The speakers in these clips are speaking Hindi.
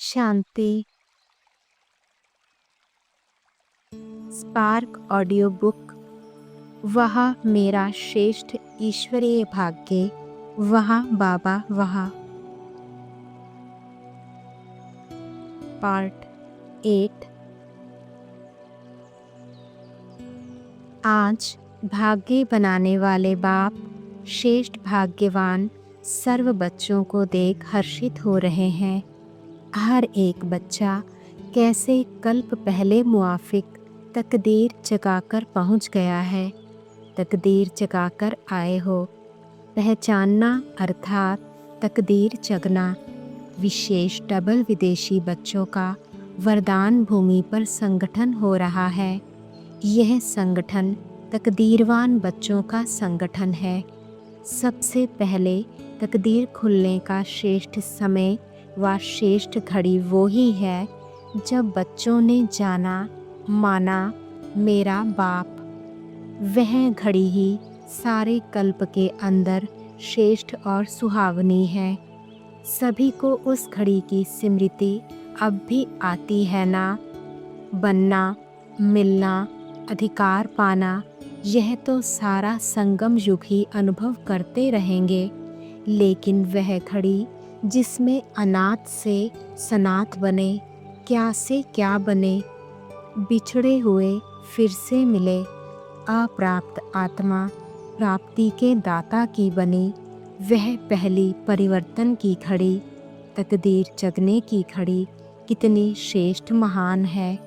शांति। Spark audio book. वह मेरा श्रेष्ठ ईश्वरीय भाग्य, वहाँ बाबा वहाँ। पार्ट 8। आज भाग्य बनाने वाले बाप श्रेष्ठ भाग्यवान सर्व बच्चों को देख हर्षित हो रहे हैं। हर एक बच्चा कैसे कल्प पहले मुआफिक तकदीर जगाकर पहुंच गया है। तकदीर जगाकर आए हो। पहचानना अर्थात तकदीर जगना। विशेष डबल विदेशी बच्चों का वरदान भूमि पर संगठन हो रहा है। यह संगठन तकदीरवान बच्चों का संगठन है। सबसे पहले तकदीर खुलने का श्रेष्ठ समय व श्रेष्ठ घड़ी वो ही है जब बच्चों ने जाना माना मेरा बाप। वह घड़ी ही सारे कल्प के अंदर श्रेष्ठ और सुहावनी है। सभी को उस घड़ी की स्मृति अब भी आती है ना। बनना, मिलना, अधिकार पाना, यह तो सारा संगम युग ही अनुभव करते रहेंगे। लेकिन वह घड़ी जिसमें अनाथ से सनाथ बने, क्या से क्या बने, बिछड़े हुए फिर से मिले, अप्राप्त आत्मा प्राप्ति के दाता की बनी, वह पहली परिवर्तन की घड़ी, तकदीर जगने की घड़ी कितनी श्रेष्ठ महान है।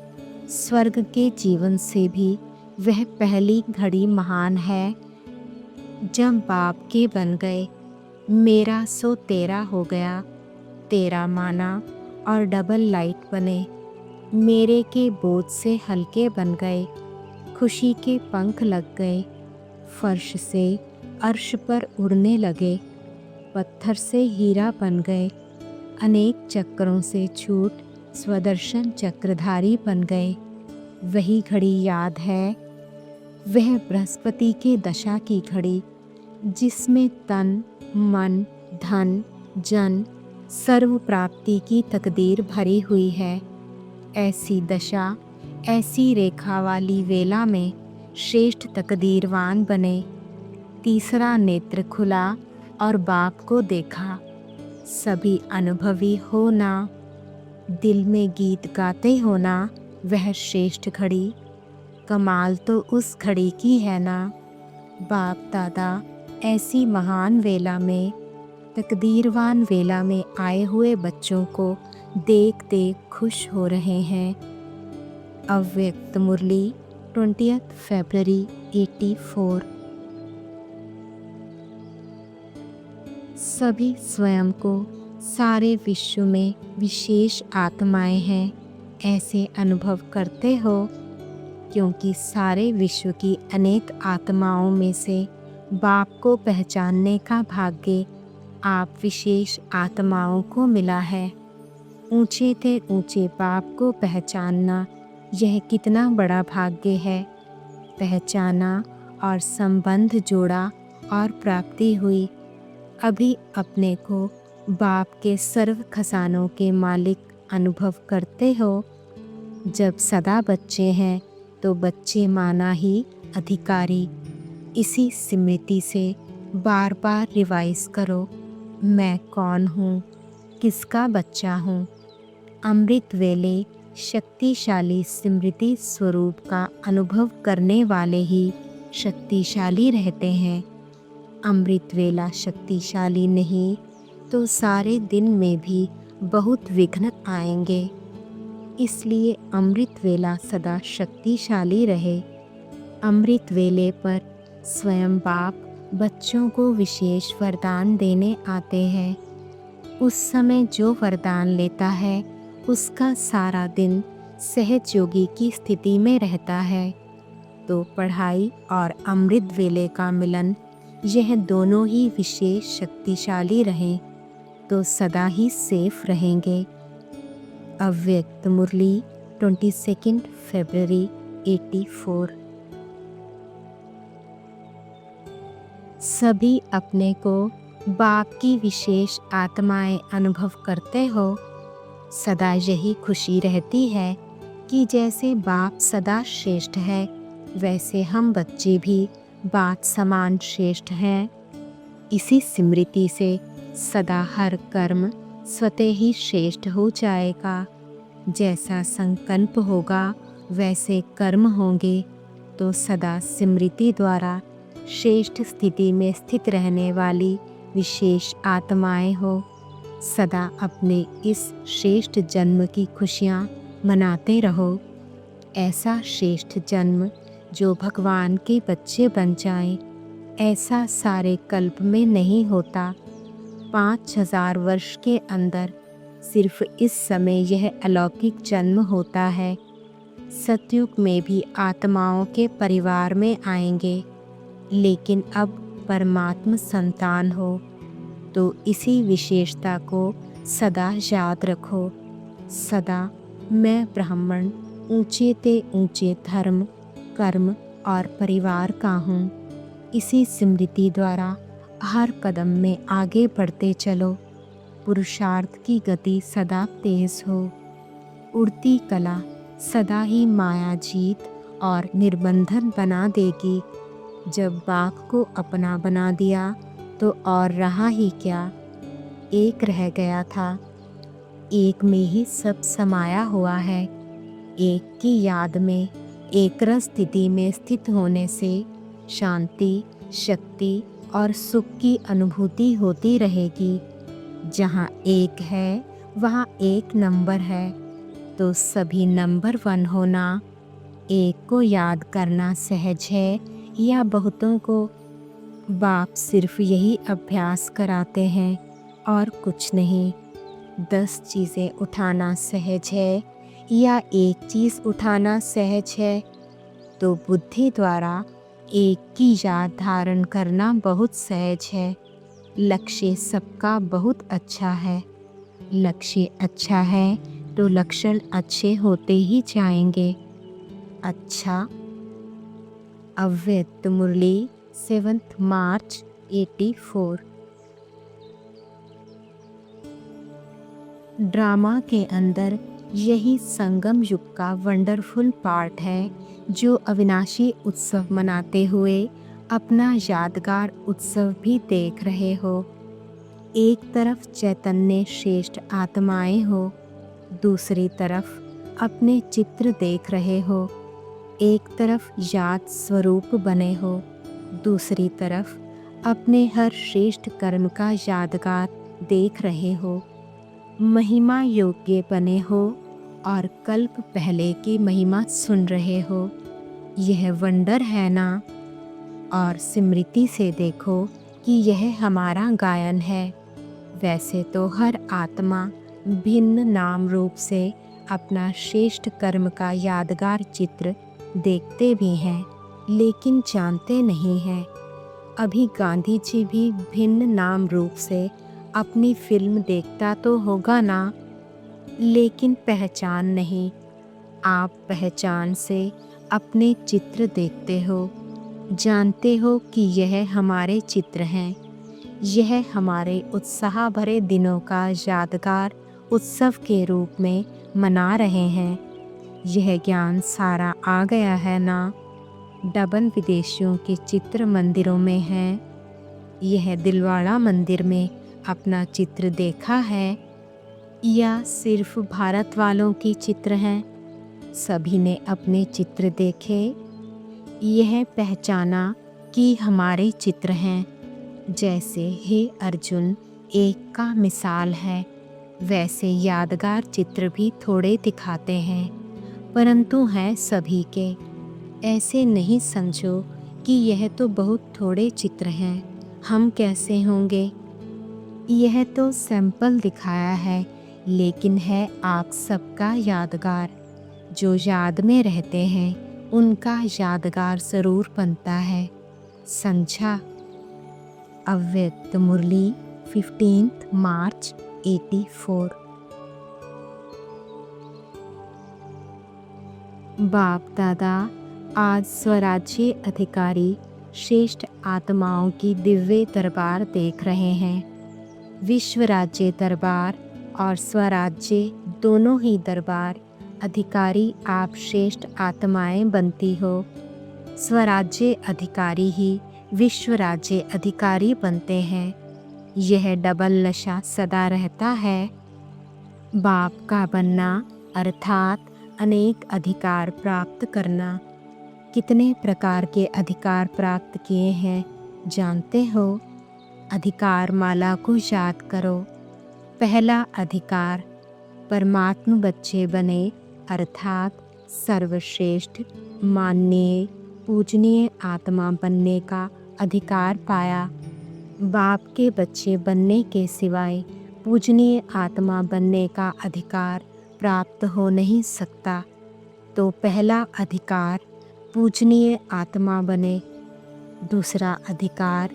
स्वर्ग के जीवन से भी वह पहली घड़ी महान है। जब बाप के बन गए, मेरा सो तेरा हो गया, तेरा माना और डबल लाइट बने। मेरे के बोझ से हल्के बन गए, खुशी के पंख लग गए। फर्श से अर्श पर उड़ने लगे, पत्थर से हीरा बन गए। अनेक चक्रों से छूट स्वदर्शन चक्रधारी बन गए। वही घड़ी याद है, वह बृहस्पति के दशा की घड़ी, जिसमें तन मन धन जन सर्व प्राप्ति की तकदीर भरी हुई है। ऐसी दशा, ऐसी रेखा वाली वेला में श्रेष्ठ तकदीरवान बने। तीसरा नेत्र खुला और बाप को देखा। सभी अनुभवी हो ना, दिल में गीत गाते हो ना, वह श्रेष्ठ घड़ी। कमाल तो उस घड़ी की है ना। बाप दादा ऐसी महान वेला में, तकदीरवान वेला में आए हुए बच्चों को देख देख खुश हो रहे हैं। अव्यक्त मुरली 20 फरवरी 84। सभी स्वयं को सारे विश्व में विशेष आत्माएं हैं ऐसे अनुभव करते हो, क्योंकि सारे विश्व की अनेक आत्माओं में से बाप को पहचानने का भाग्य आप विशेष आत्माओं को मिला है। ऊंचे थे ऊंचे बाप को पहचानना, यह कितना बड़ा भाग्य है। पहचाना और संबंध जोड़ा और प्राप्ति हुई। अभी अपने को बाप के सर्व खजानों के मालिक अनुभव करते हो। जब सदा बच्चे हैं तो बच्चे माना ही अधिकारी। इसी स्मृति से बार बार रिवाइज करो, मैं कौन हूँ, किसका बच्चा हूँ। अमृत वेले शक्तिशाली स्मृति स्वरूप का अनुभव करने वाले ही शक्तिशाली रहते हैं। अमृत वेला शक्तिशाली नहीं तो सारे दिन में भी बहुत विघ्न आएंगे। इसलिए अमृत वेला सदा शक्तिशाली रहे। अमृत वेले पर स्वयं बाप बच्चों को विशेष वरदान देने आते हैं। उस समय जो वरदान लेता है उसका सारा दिन सहज योगी की स्थिति में रहता है। तो पढ़ाई और अमृत वेले का मिलन, यह दोनों ही विशेष शक्तिशाली रहें तो सदा ही सेफ रहेंगे। अव्यक्त मुरली 22 फरवरी 84। सभी अपने को बाप की विशेष आत्माएं अनुभव करते हो। सदा यही खुशी रहती है कि जैसे बाप सदा श्रेष्ठ है, वैसे हम बच्चे भी बाप समान श्रेष्ठ हैं। इसी स्मृति से सदा हर कर्म स्वतः ही श्रेष्ठ हो जाएगा। जैसा संकल्प होगा वैसे कर्म होंगे। तो सदा स्मृति द्वारा श्रेष्ठ स्थिति में स्थित रहने वाली विशेष आत्माएं हो। सदा अपने इस श्रेष्ठ जन्म की खुशियाँ मनाते रहो। ऐसा श्रेष्ठ जन्म जो भगवान के बच्चे बन जाएं, ऐसा सारे कल्प में नहीं होता। 5000 वर्ष के अंदर सिर्फ इस समय यह अलौकिक जन्म होता है। सतयुग में भी आत्माओं के परिवार में आएंगे, लेकिन अब परमात्मा संतान हो तो इसी विशेषता को सदा याद रखो। सदा मैं ब्राह्मण ऊंचे ते ऊंचे धर्म, कर्म और परिवार का हूँ। इसी स्मृति द्वारा हर कदम में आगे बढ़ते चलो। पुरुषार्थ की गति सदा तेज हो। उड़ती कला सदा ही माया जीत और निर्बंधन बना देगी। जब बाघ को अपना बना दिया तो और रहा ही क्या, एक रह गया था। एक में ही सब समाया हुआ है। एक की याद में एकरस स्थिति में स्थित होने से शांति, शक्ति और सुख की अनुभूति होती रहेगी। जहाँ एक है वहाँ एक नंबर है, तो सभी नंबर 1 होना। एक को याद करना सहज है या बहुतों को? बाप सिर्फ यही अभ्यास कराते हैं और कुछ नहीं। 10 चीज़ें उठाना सहज है या एक चीज़ उठाना सहज है? तो बुद्धि द्वारा एक की याद धारण करना बहुत सहज है। लक्ष्य सबका बहुत अच्छा है। लक्ष्य अच्छा है तो लक्षण अच्छे होते ही जाएंगे। अच्छा। अव्यक्त मुरली 7 मार्च 84। ड्रामा के अंदर यही संगम युग का वंडरफुल पार्ट है, जो अविनाशी उत्सव मनाते हुए अपना यादगार उत्सव भी देख रहे हो। एक तरफ चैतन्य श्रेष्ठ आत्माएं हो, दूसरी तरफ अपने चित्र देख रहे हो। एक तरफ याद स्वरूप बने हो, दूसरी तरफ अपने हर श्रेष्ठ कर्म का यादगार देख रहे हो। महिमा योग्य बने हो और कल्प पहले की महिमा सुन रहे हो। यह वंडर है ना? और स्मृति से देखो कि यह हमारा गायन है। वैसे तो हर आत्मा भिन्न नाम रूप से अपना श्रेष्ठ कर्म का यादगार चित्र देखते भी हैं, लेकिन जानते नहीं हैं। अभी गांधी जी भी भिन्न नाम रूप से अपनी फिल्म देखता तो होगा ना, लेकिन पहचान नहीं। आप पहचान से अपने चित्र देखते हो, जानते हो कि यह हमारे चित्र हैं। यह हमारे उत्साह भरे दिनों का यादगार उत्सव के रूप में मना रहे हैं। यह ज्ञान सारा आ गया है ना? डबल विदेशियों के चित्र मंदिरों में हैं। यह दिलवाड़ा मंदिर में अपना चित्र देखा है या सिर्फ भारत वालों की चित्र हैं? सभी ने अपने चित्र देखे। यह पहचाना कि हमारे चित्र हैं। जैसे हे अर्जुन एक का मिसाल है, वैसे यादगार चित्र भी थोड़े दिखाते हैं, परंतु हैं सभी के। ऐसे नहीं समझो कि यह तो बहुत थोड़े चित्र हैं, हम कैसे होंगे। यह तो सैंपल दिखाया है, लेकिन है आप सबका यादगार। जो याद में रहते हैं उनका यादगार जरूर बनता है। समझा? अव्यक्त मुरली 15 मार्च 84। बाप दादा आज स्वराज्य अधिकारी श्रेष्ठ आत्माओं की दिव्य दरबार देख रहे हैं। विश्व राज्य दरबार और स्वराज्य दोनों ही दरबार अधिकारी आप श्रेष्ठ आत्माएं बनती हो। स्वराज्य अधिकारी ही विश्व राज्य अधिकारी बनते हैं। यह डबल नशा सदा रहता है। बाप का बनना अर्थात अनेक अधिकार प्राप्त करना। कितने प्रकार के अधिकार प्राप्त किए हैं जानते हो? अधिकार माला को याद करो। पहला अधिकार परमात्म बच्चे बने अर्थात सर्वश्रेष्ठ माननीय पूजनीय आत्मा बनने का अधिकार पाया। बाप के बच्चे बनने के सिवाय पूजनीय आत्मा बनने का अधिकार प्राप्त हो नहीं सकता। तो पहला अधिकार पूजनीय आत्मा बने। दूसरा अधिकार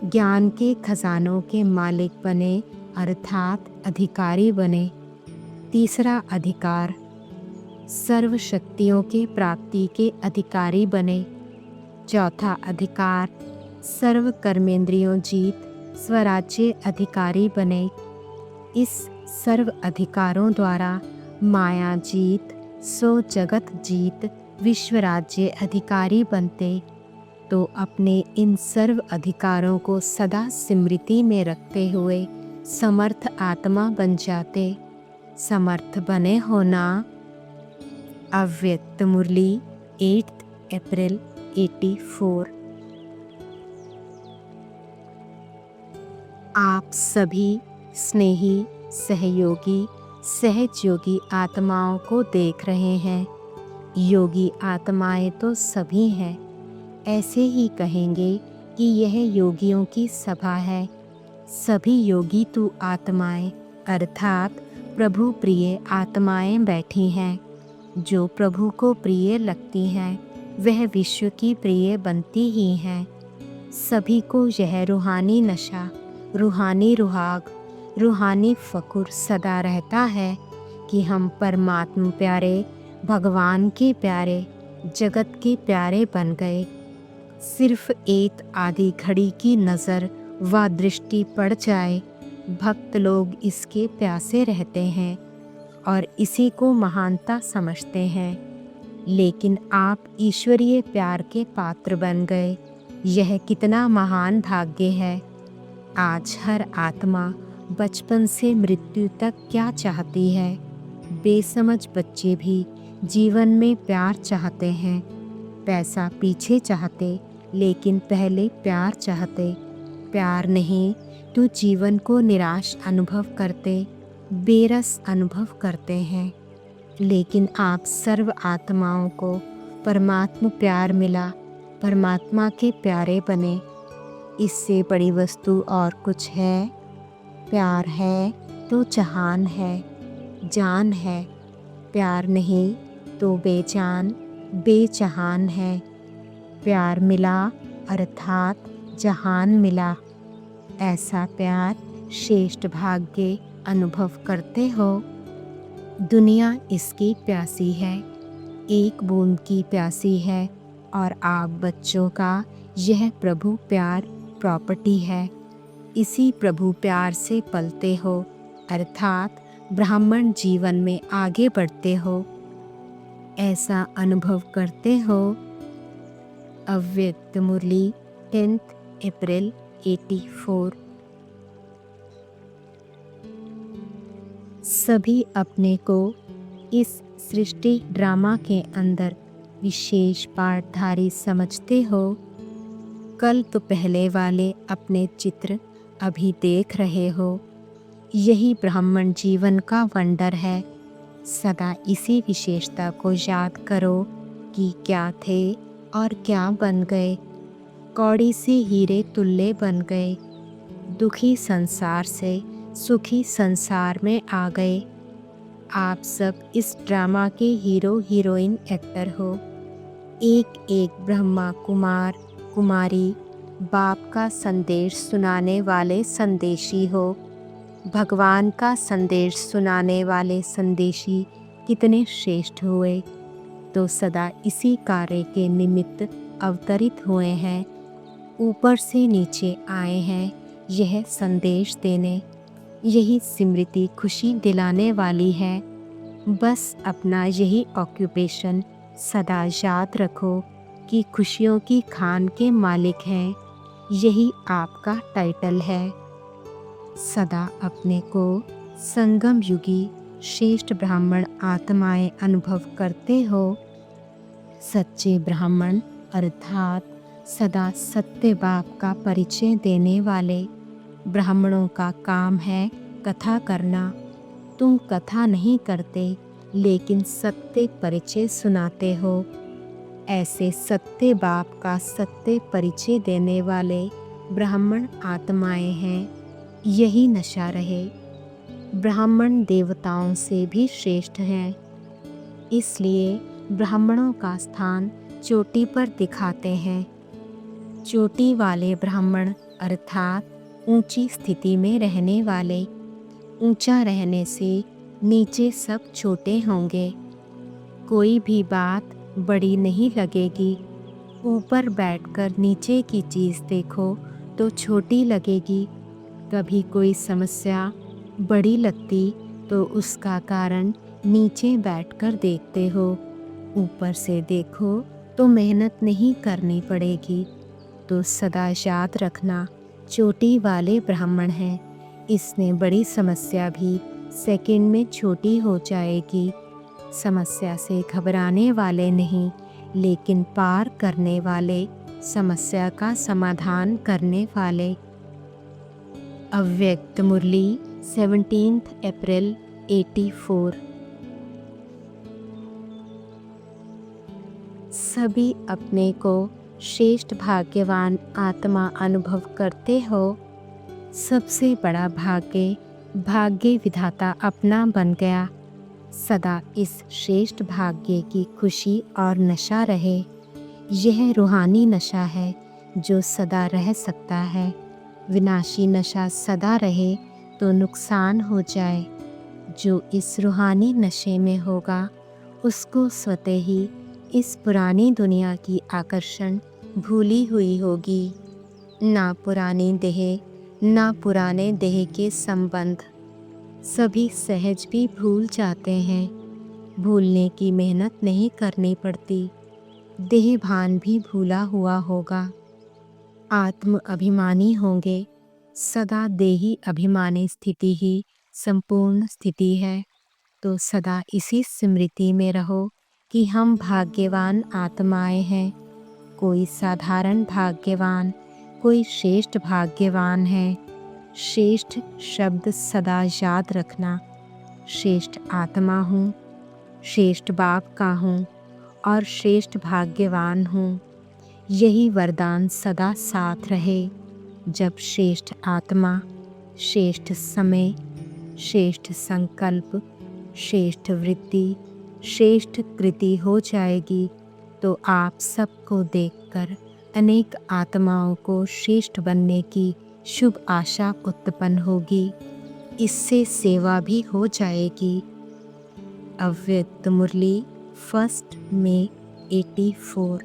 ज्ञान के खजानों के मालिक बने अर्थात अधिकारी बने। तीसरा अधिकार सर्व शक्तियों के प्राप्ति के अधिकारी बने। चौथा अधिकार सर्व कर्मेंद्रियों जीत स्वराज्य अधिकारी बने। इस सर्व अधिकारों द्वारा माया जीत सो जगत जीत विश्व राज्य अधिकारी बनते। तो अपने इन सर्व अधिकारों को सदा स्मृति में रखते हुए समर्थ आत्मा बन जाते। समर्थ बने होना। अव्यक्त मुरली 8 अप्रैल 84। आप सभी स्नेही सहयोगी सहजयोगी आत्माओं को देख रहे हैं। योगी आत्माएं तो सभी हैं। ऐसे ही कहेंगे कि यह योगियों की सभा है। सभी योगी तू आत्माएं अर्थात प्रभु प्रिय आत्माएं बैठी हैं। जो प्रभु को प्रिय लगती हैं वह विश्व की प्रिय बनती ही हैं। सभी को यह रूहानी नशा रूहानी रुहाग रूहानी फ़कुर सदा रहता है कि हम परमात्मा प्यारे भगवान के प्यारे जगत के प्यारे बन गए। सिर्फ एक आधी घड़ी की नज़र व दृष्टि पड़ जाए भक्त लोग इसके प्यासे रहते हैं और इसी को महानता समझते हैं। लेकिन आप ईश्वरीय प्यार के पात्र बन गए। यह कितना महान भाग्य है। आज हर आत्मा बचपन से मृत्यु तक क्या चाहती है? बेसमझ बच्चे भी जीवन में प्यार चाहते हैं। पैसा पीछे चाहते लेकिन पहले प्यार चाहते। प्यार नहीं तो जीवन को निराश अनुभव करते बेरस अनुभव करते हैं। लेकिन आप सर्व आत्माओं को परमात्मा प्यार मिला। परमात्मा के प्यारे बने। इससे बड़ी वस्तु और कुछ है? प्यार है तो जहान है जान है। प्यार नहीं तो बेजान बेजहान है। प्यार मिला अर्थात जहान मिला। ऐसा प्यार श्रेष्ठ भाग्य अनुभव करते हो। दुनिया इसकी प्यासी है। एक बूंद की प्यासी है और आप बच्चों का यह प्रभु प्यार प्रॉपर्टी है। इसी प्रभु प्यार से पलते हो अर्थात ब्राह्मण जीवन में आगे बढ़ते हो। ऐसा अनुभव करते हो। अव्यक्त मुरली 10 अप्रैल 84। सभी अपने को इस सृष्टि ड्रामा के अंदर विशेष पाठधारी समझते हो। कल्प पहले वाले अपने चित्र अभी देख रहे हो। यही ब्राह्मण जीवन का वंडर है। सदा इसी विशेषता को याद करो कि क्या थे और क्या बन गए। कौड़ी से हीरे तुल्ले बन गए। दुखी संसार से सुखी संसार में आ गए। आप सब इस ड्रामा के हीरो हीरोइन एक्टर हो। एक एक ब्रह्मा कुमार कुमारी बाप का संदेश सुनाने वाले संदेशी हो। भगवान का संदेश सुनाने वाले संदेशी कितने श्रेष्ठ हुए। तो सदा इसी कार्य के निमित्त अवतरित हुए हैं। ऊपर से नीचे आए हैं यह संदेश देने। यही स्मृति खुशी दिलाने वाली है। बस अपना यही ऑक्यूपेशन सदा याद रखो कि खुशियों की खान के मालिक हैं। यही आपका टाइटल है। सदा अपने को संगम युगी श्रेष्ठ ब्राह्मण आत्माएं अनुभव करते हो। सच्चे ब्राह्मण अर्थात सदा सत्य बाप का परिचय देने वाले ब्राह्मणों का काम है कथा करना। तुम कथा नहीं करते, लेकिन सत्य परिचय सुनाते हो। ऐसे सत्य बाप का सत्य परिचय देने वाले ब्राह्मण आत्माएं हैं। यही नशा रहे। ब्राह्मण देवताओं से भी श्रेष्ठ हैं, इसलिए ब्राह्मणों का स्थान चोटी पर दिखाते हैं। चोटी वाले ब्राह्मण अर्थात ऊंची स्थिति में रहने वाले। ऊंचा रहने से नीचे सब छोटे होंगे। कोई भी बात बड़ी नहीं लगेगी। ऊपर बैठकर नीचे की चीज़ देखो तो छोटी लगेगी। कभी कोई समस्या बड़ी लगती तो उसका कारण नीचे बैठकर देखते हो। ऊपर से देखो तो मेहनत नहीं करनी पड़ेगी। तो सदा याद रखना, चोटी वाले ब्राह्मण हैं। इसने बड़ी समस्या भी सेकंड में छोटी हो जाएगी। समस्या से घबराने वाले नहीं, लेकिन पार करने वाले, समस्या का समाधान करने वाले। अव्यक्त मुरली 17 अप्रैल 84। सभी अपने को श्रेष्ठ भाग्यवान आत्मा अनुभव करते हो। सबसे बड़ा भाग्य विधाता अपना बन गया। सदा इस श्रेष्ठ भाग्य की खुशी और नशा रहे। यह रूहानी नशा है जो सदा रह सकता है। विनाशी नशा सदा रहे तो नुकसान हो जाए। जो इस रूहानी नशे में होगा उसको स्वतः ही इस पुरानी दुनिया की आकर्षण भूली हुई होगी। ना पुरानी देह, ना पुराने देह के संबंध। सभी सहज भी भूल जाते हैं। भूलने की मेहनत नहीं करनी पड़ती। देह भान भी भूला हुआ होगा। आत्म अभिमानी होंगे। सदा देही अभिमानी स्थिति ही संपूर्ण स्थिति है। तो सदा इसी स्मृति में रहो कि हम भाग्यवान आत्माएं हैं। कोई साधारण भाग्यवान, कोई श्रेष्ठ भाग्यवान है। श्रेष्ठ शब्द सदा याद रखना। श्रेष्ठ आत्मा हूँ, श्रेष्ठ बाप का हूँ और श्रेष्ठ भाग्यवान हूँ। यही वरदान सदा साथ रहे। जब श्रेष्ठ आत्मा, श्रेष्ठ समय, श्रेष्ठ संकल्प, श्रेष्ठ वृत्ति, श्रेष्ठ कृति हो जाएगी तो आप सबको देखकर अनेक आत्माओं को श्रेष्ठ बनने की शुभ आशा उत्पन्न होगी। इससे सेवा भी हो जाएगी। अव्यक्त मुरली 1 मई 84।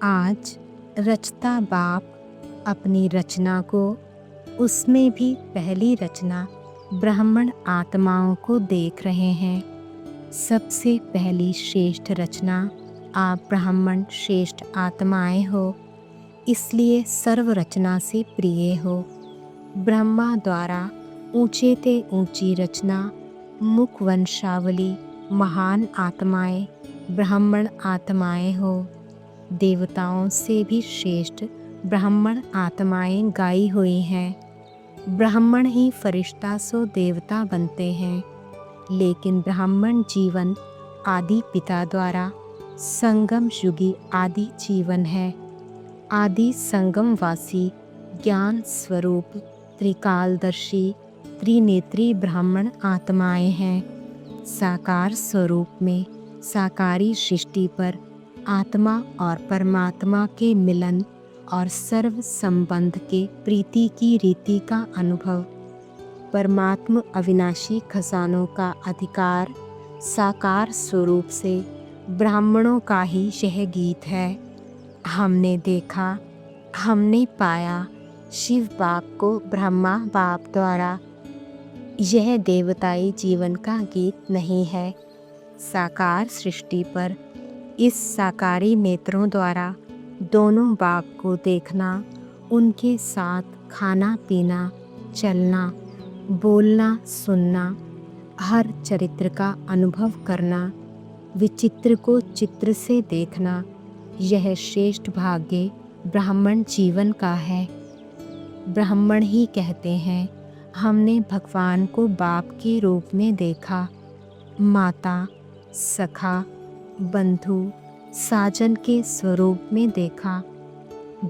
आज रचता बाप अपनी रचना को, उसमें भी पहली रचना ब्राह्मण आत्माओं को देख रहे हैं। सबसे पहली श्रेष्ठ रचना आप ब्राह्मण श्रेष्ठ आत्माएं हो, इसलिए सर्व रचना से प्रिय हो। ब्रह्मा द्वारा ऊंचे ते ऊंची रचना, मुख वंशावली, महान आत्माएं ब्राह्मण आत्माएं हो। देवताओं से भी श्रेष्ठ ब्राह्मण आत्माएं गाई हुई हैं। ब्राह्मण ही फरिश्ता सो देवता बनते हैं, लेकिन ब्राह्मण जीवन आदि पिता द्वारा संगम युगी आदि जीवन है। आदि संगमवासी ज्ञान स्वरूप त्रिकालदर्शी त्रिनेत्री ब्राह्मण आत्माएं हैं। साकार स्वरूप में साकारी सृष्टि पर आत्मा और परमात्मा के मिलन और सर्व संबंध के प्रीति की रीति का अनुभव। परमात्मा अविनाशी खजानों का अधिकार साकार स्वरूप से ब्राह्मणों का ही यह गीत है। हमने देखा, हमने पाया शिव बाप को ब्रह्मा बाप द्वारा यह देवताई जीवन का गीत नहीं है। साकार सृष्टि पर इस साकारी नेत्रों द्वारा दोनों बाप को देखना, उनके साथ खाना पीना, चलना, बोलना, सुनना, हर चरित्र का अनुभव करना, विचित्र को चित्र से देखना, यह श्रेष्ठ भाग्य ब्राह्मण जीवन का है। ब्राह्मण ही कहते हैं, हमने भगवान को बाप के रूप में देखा, माता, सखा, बंधु, साजन के स्वरूप में देखा।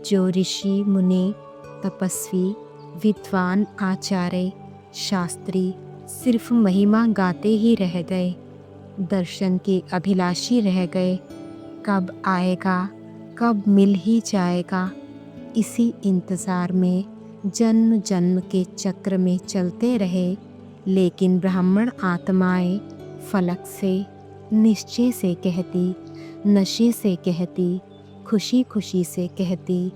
जो ऋषि मुनि, तपस्वी, विद्वान, आचार्य, शास्त्री सिर्फ महिमा गाते ही रह गए, दर्शन के अभिलाषी रह गए। कब आएगा, कब मिल ही जाएगा, इसी इंतज़ार में जन्म जन्म के चक्र में चलते रहे। लेकिन ब्राह्मण आत्माएं फलक से, निश्चय से कहती, नशे से कहती, खुशी खुशी से कहती,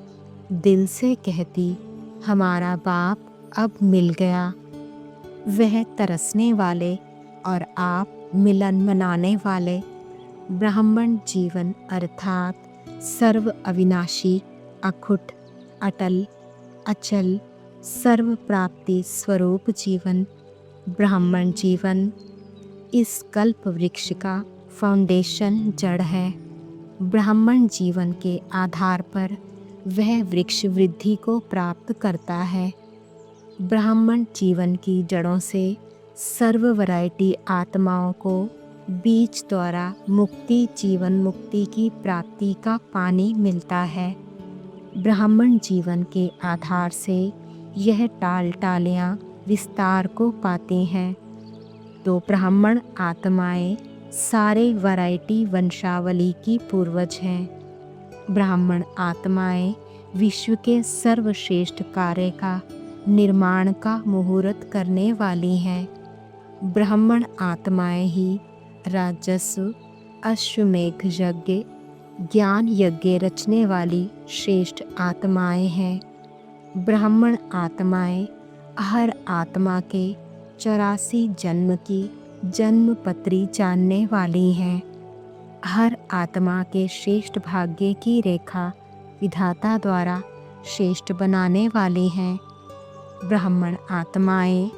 दिल से कहती, हमारा बाप अब मिल गया। वह तरसने वाले और आप मिलन मनाने वाले। ब्राह्मण जीवन अर्थात सर्व अविनाशी, अखुट, अटल, अचल, सर्व प्राप्ति स्वरूप जीवन। ब्राह्मण जीवन इस कल्प वृक्ष का फाउंडेशन जड़ है। ब्राह्मण जीवन के आधार पर वह वृक्ष वृद्धि को प्राप्त करता है। ब्राह्मण जीवन की जड़ों से सर्व वैरायटी आत्माओं को बीज द्वारा मुक्ति, जीवन मुक्ति की प्राप्ति का पानी मिलता है। ब्राह्मण जीवन के आधार से यह टाल टालियाँ विस्तार को पाती हैं। तो ब्राह्मण आत्माएं सारे वैरायटी वंशावली की पूर्वज हैं। ब्राह्मण आत्माएं विश्व के सर्वश्रेष्ठ कार्य का निर्माण का मुहूर्त करने वाली हैं। ब्राह्मण आत्माएं ही राजस्व, अश्वमेघ यज्ञ, ज्ञान यज्ञ रचने वाली श्रेष्ठ आत्माएं हैं। ब्राह्मण आत्माएं हर आत्मा के 84 जन्म की जन्म पत्री जानने वाली हैं। हर आत्मा के श्रेष्ठ भाग्य की रेखा विधाता द्वारा श्रेष्ठ बनाने वाली हैं। ब्राह्मण आत्माएं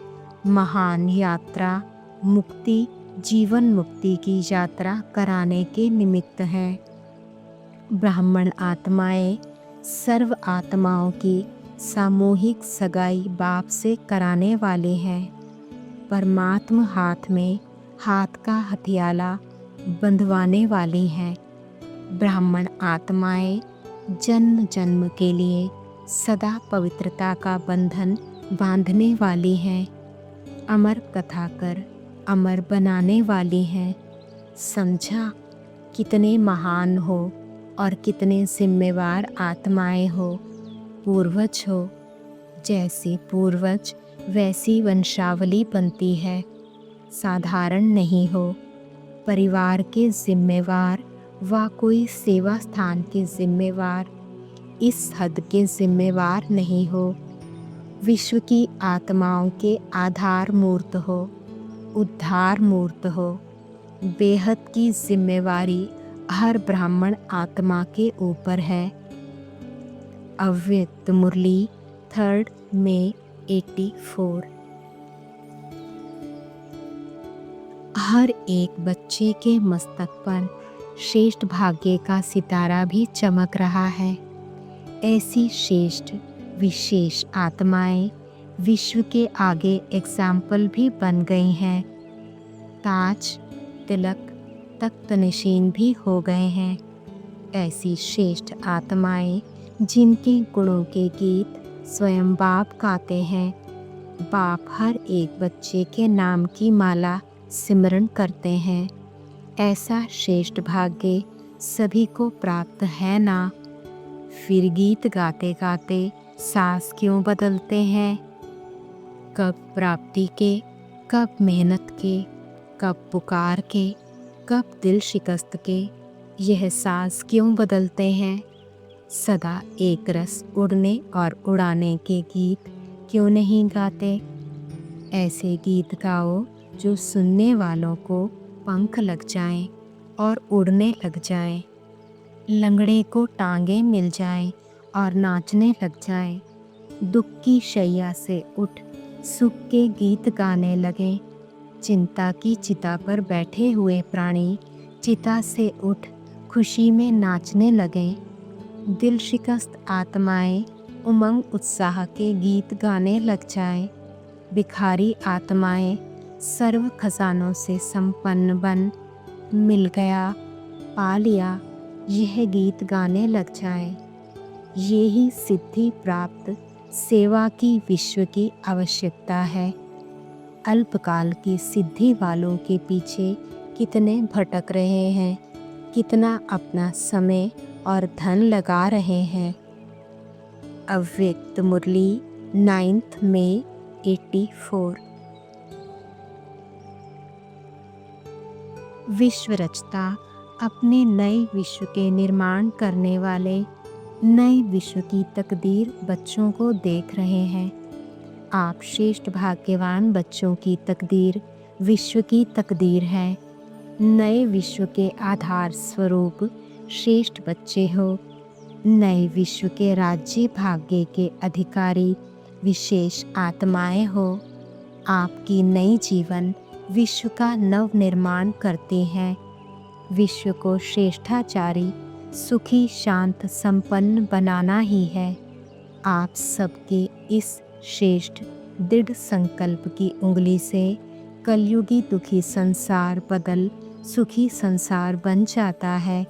महान यात्रा, मुक्ति, जीवन मुक्ति की यात्रा कराने के निमित्त हैं। ब्राह्मण आत्माएं सर्व आत्माओं की सामूहिक सगाई बाप से कराने वाले हैं। परमात्मा हाथ में हाथ का हथियाला बंधवाने वाली हैं। ब्राह्मण आत्माएं जन्म जन्म के लिए सदा पवित्रता का बंधन बांधने वाली हैं। अमर कथा कर अमर बनाने वाली हैं। समझा कितने महान हो और कितने जिम्मेवार आत्माएं हो, पूर्वज हो। जैसे पूर्वज वैसी वंशावली बनती है, साधारण नहीं हो। परिवार के जिम्मेवार व कोई सेवा स्थान के जिम्मेवार, इस हद के जिम्मेवार नहीं हो। विश्व की आत्माओं के आधार मूर्त हो, उद्धार मूर्त हो। बेहद की जिम्मेवारी हर ब्राह्मण आत्मा के ऊपर है। अव्यक्त मुरली 3 मई 84। हर एक बच्चे के मस्तक पर श्रेष्ठ भाग्य का सितारा भी चमक रहा है। ऐसी श्रेष्ठ विशेष आत्माएं विश्व के आगे एग्जाम्पल भी बन गई हैं। ताज, तिलक, तख्त नशीन भी हो गए हैं। ऐसी श्रेष्ठ आत्माएं जिनके गुणों के गीत स्वयं बाप गाते हैं। बाप हर एक बच्चे के नाम की माला सिमरण करते हैं। ऐसा श्रेष्ठ भाग्य सभी को प्राप्त है ना। फिर गीत गाते गाते सांस क्यों बदलते हैं? कब प्राप्ति के, कब मेहनत के, कब पुकार के, कब दिल शिकस्त के, यह सांस क्यों बदलते हैं? सदा एक रस उड़ने और उड़ाने के गीत क्यों नहीं गाते? ऐसे गीत गाओ जो सुनने वालों को पंख लग जाएं और उड़ने लग जाएं। लंगड़े को टांगे मिल जाएं और नाचने लग जाएं। दुख की शैया से उठ सुख के गीत गाने लगें। चिंता की चिता पर बैठे हुए प्राणी चिता से उठ खुशी में नाचने लगें। दिल शिकस्त आत्माएं उमंग उत्साह के गीत गाने लग जाएं। भिखारी आत्माएं सर्व खजानों से संपन्न बन मिल गया पा लिया यह गीत गाने लग जाएं। ये ही सिद्धि प्राप्त सेवा की विश्व की आवश्यकता है। अल्पकाल की सिद्धि वालों के पीछे कितने भटक रहे हैं, कितना अपना समय और धन लगा रहे हैं। अव्यक्त मुरली 9 मई 84। विश्व रचता अपने नए विश्व के निर्माण करने वाले नए विश्व की तकदीर बच्चों को देख रहे हैं। आप श्रेष्ठ भाग्यवान बच्चों की तकदीर विश्व की तकदीर है। नए विश्व के आधार स्वरूप श्रेष्ठ बच्चे हो। नए विश्व के राज्य भाग्य के अधिकारी विशेष आत्माएं हो। आपकी नई जीवन विश्व का नव निर्माण करते हैं। विश्व को श्रेष्ठाचारी सुखी शांत संपन्न बनाना ही है। आप सबके इस श्रेष्ठ दृढ़ संकल्प की उंगली से कलयुगी दुखी संसार बदल सुखी संसार बन जाता है,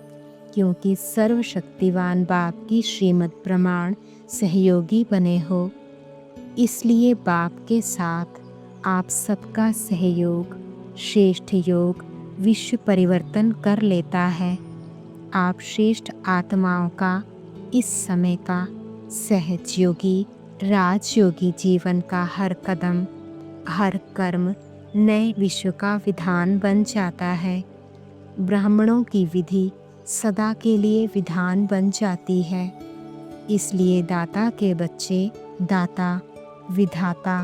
क्योंकि सर्वशक्तिवान बाप की श्रीमद् प्रमाण सहयोगी बने हो। इसलिए बाप के साथ आप सबका सहयोग श्रेष्ठ योग विश्व परिवर्तन कर लेता है। आप श्रेष्ठ आत्माओं का इस समय का सहजयोगी राजयोगी जीवन का हर कदम हर कर्म नए विश्व का विधान बन जाता है। ब्राह्मणों की विधि सदा के लिए विधान बन जाती है। इसलिए दाता के बच्चे दाता विधाता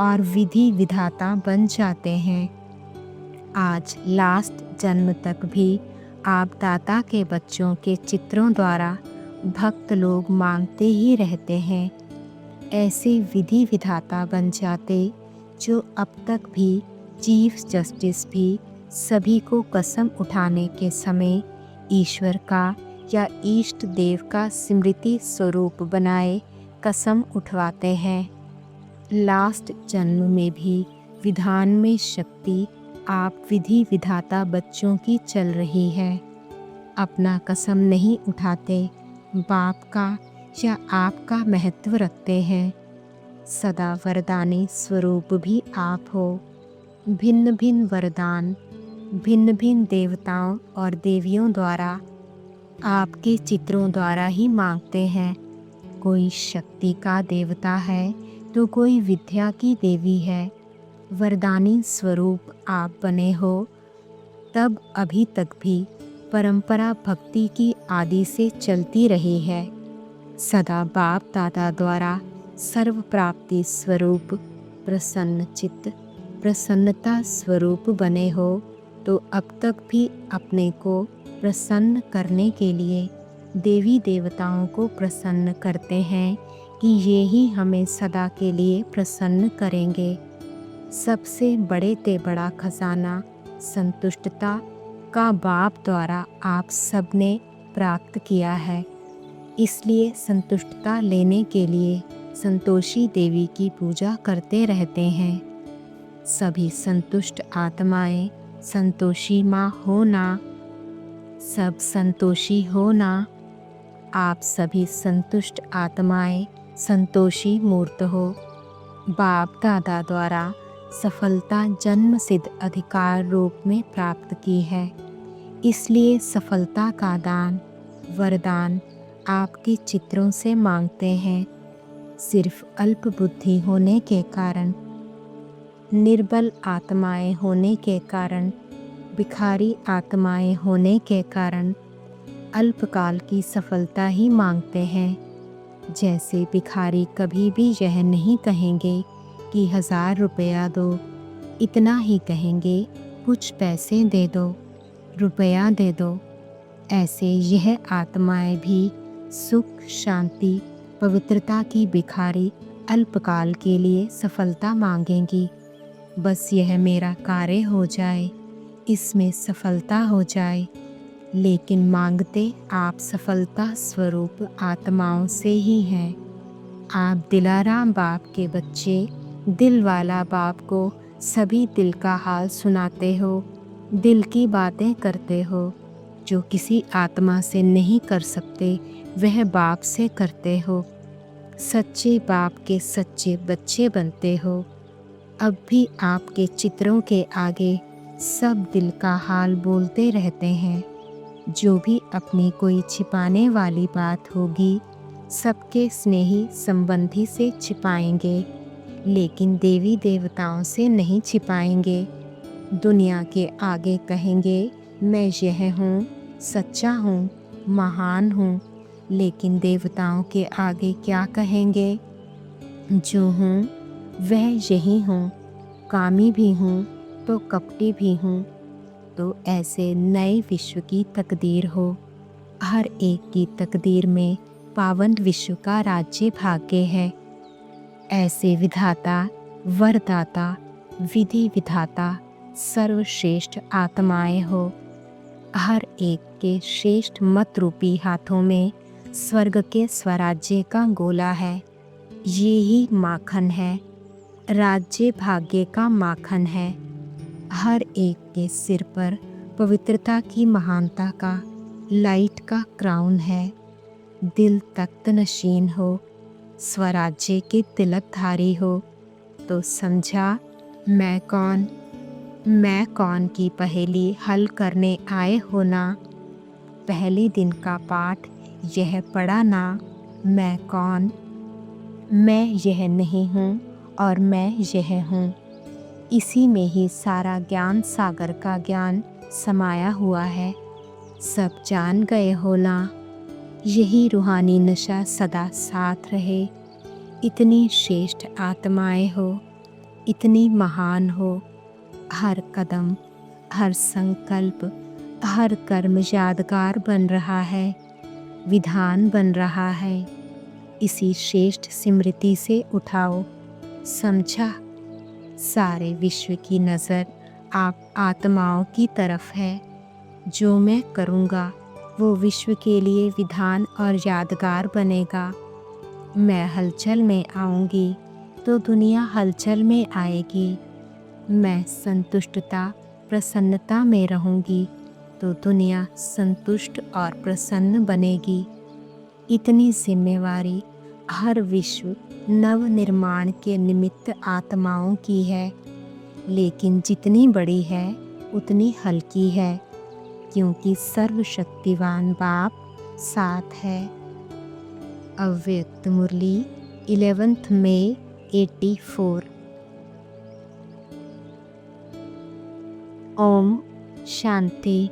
और विधि विधाता बन जाते हैं। आज लास्ट जन्म तक भी आप दाता के बच्चों के चित्रों द्वारा भक्त लोग मांगते ही रहते हैं। ऐसे विधि विधाता बन जाते जो अब तक भी चीफ जस्टिस भी सभी को कसम उठाने के समय ईश्वर का या इष्ट देव का स्मृति स्वरूप बनाए कसम उठवाते हैं। लास्ट जन्म में भी विधान में शक्ति आप विधि विधाता बच्चों की चल रही है। अपना कसम नहीं उठाते, बाप का या आपका महत्व रखते हैं। सदा वरदानी स्वरूप भी आप हो। भिन्न भिन्न वरदान भिन्न भिन्न देवताओं और देवियों द्वारा आपके चित्रों द्वारा ही मांगते हैं। कोई शक्ति का देवता है तो कोई विद्या की देवी है। वरदानी स्वरूप आप बने हो। तब अभी तक भी परंपरा भक्ति की आदि से चलती रही है। सदा बाप दादा द्वारा सर्व प्राप्ति स्वरूप प्रसन्न चित्त प्रसन्नता स्वरूप बने हो, तो अब तक भी अपने को प्रसन्न करने के लिए देवी देवताओं को प्रसन्न करते हैं कि ये ही हमें सदा के लिए प्रसन्न करेंगे। सबसे बड़े ते बड़ा खजाना संतुष्टता का बाप द्वारा आप सबने प्राप्त किया है। इसलिए संतुष्टता लेने के लिए संतोषी देवी की पूजा करते रहते हैं। सभी संतुष्ट आत्माएं संतोषी माँ हो ना, सब संतोषी हो ना। आप सभी संतुष्ट आत्माएं संतोषी मूर्त हो। बाप दादा द्वारा सफलता जन्म सिद्ध अधिकार रूप में प्राप्त की है। इसलिए सफलता का दान वरदान आपके चित्रों से मांगते हैं। सिर्फ अल्प बुद्धि होने के कारण, निर्बल आत्माएं होने के कारण, भिखारी आत्माएं होने के कारण अल्पकाल की सफलता ही मांगते हैं। जैसे भिखारी कभी भी यह नहीं कहेंगे कि 1000 रुपया दो, इतना ही कहेंगे, कुछ पैसे दे दो, रुपया दे दो। ऐसे यह आत्माएं भी सुख, शांति, पवित्रता की भिखारी अल्पकाल के लिए सफलता मांगेंगी। बस यह मेरा कार्य हो जाए, इसमें सफलता हो जाए। लेकिन मांगते आप सफलता स्वरूप आत्माओं से ही हैं। आप दिलाराम बाप के बच्चे, दिल वाला बाप को सभी दिल का हाल सुनाते हो, दिल की बातें करते हो। जो किसी आत्मा से नहीं कर सकते, वह बाप से करते हो। सच्चे बाप के सच्चे बच्चे बनते हो। अब भी आपके चित्रों के आगे सब दिल का हाल बोलते रहते हैं। जो भी अपनी कोई छिपाने वाली बात होगी, सबके स्नेही संबंधी से छिपाएंगे, लेकिन देवी देवताओं से नहीं छिपाएंगे। दुनिया के आगे कहेंगे, मैं यह हूँ, सच्चा हूँ, महान हूँ। लेकिन देवताओं के आगे क्या कहेंगे? जो हूँ वह यही हूँ, कामी भी हूँ तो कपटी भी हूँ। तो ऐसे नए विश्व की तकदीर हो। हर एक की तकदीर में पावन विश्व का राज्य भाग्य है। ऐसे विधाता, वरदाता, विधि विधाता, सर्वश्रेष्ठ आत्माएं हो। हर एक के श्रेष्ठ मत रूपी हाथों में स्वर्ग के स्वराज्य का गोला है। ये ही माखन है, राज्य भाग्य का माखन है। हर एक के सिर पर पवित्रता की महानता का लाइट का क्राउन है। दिल तख्त नशीन हो, स्वराज्य के तिलकधारी हो। तो समझा मैं कौन की पहेली हल करने आए हो ना। पहले दिन का पाठ यह पढ़ा ना, मैं कौन। मैं यह नहीं हूँ और मैं यह हूँ। इसी में ही सारा ज्ञान सागर का ज्ञान समाया हुआ है। सब जान गए हो ना। यही रूहानी नशा सदा साथ रहे। इतनी श्रेष्ठ आत्माएं हो, इतनी महान हो। हर कदम, हर संकल्प, हर कर्म यादगार बन रहा है, विधान बन रहा है। इसी श्रेष्ठ स्मृति से उठाओ। समझा? सारे विश्व की नज़र आप आत्माओं की तरफ है। जो मैं करूँगा वो विश्व के लिए विधान और यादगार बनेगा। मैं हलचल में आऊँगी तो दुनिया हलचल में आएगी। मैं संतुष्टता, प्रसन्नता में रहूँगी तो दुनिया संतुष्ट और प्रसन्न बनेगी। इतनी जिम्मेवारी हर विश्व नव निर्माण के निमित्त आत्माओं की है। लेकिन जितनी बड़ी है उतनी हल्की है, क्योंकि सर्वशक्तिवान बाप साथ है। अव्यक्त मुरली 11 मई 84। ओम शांति।